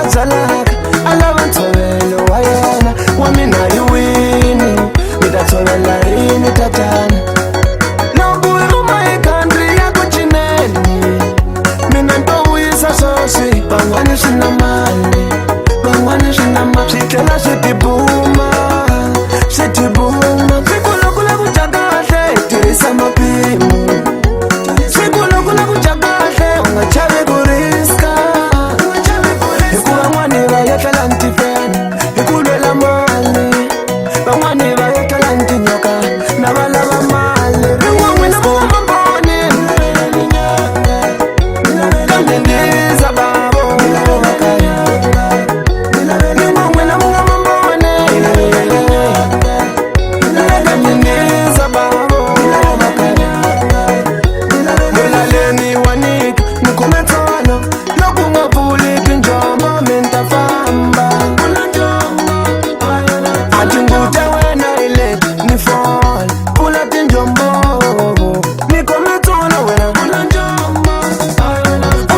zalaka alava ntshovelo wa yena wa mina yi wini mi ta tshovela rini tatana loko u huma hi country ya ku cineni mina nto wisa swoswi van'wani swi na mali van'wani swi na mali swi tlhela swi tibuma swi tibuma swikulukula ku dya kahle tirhisa mapimu swikulukula ku dya kahle u nga chavi ku riska hikuva n'wani va yetlela ntifeni hi ku lwela mali van'wani va yetlela ntinyoka na va lava mali rin'wan'wina ku va mamboni kambe ndiza bavo rin'wan'wina mu nga mamboni kambe ndiza bavo mulaleni wa nika ni kume tsolo loko nga pfuli tinjombo mi ta famba a tinguta wena hi leti ni fola pfula tinjombo ni kume tsolo wena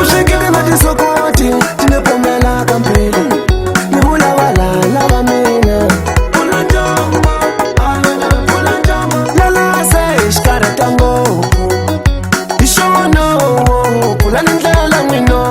u swekile na tisokoti ti ni pfumelaka mpilo ni vulavalala va mina lalase hi xikarhata ngopfu hi xona pfula ni ndlela n'wino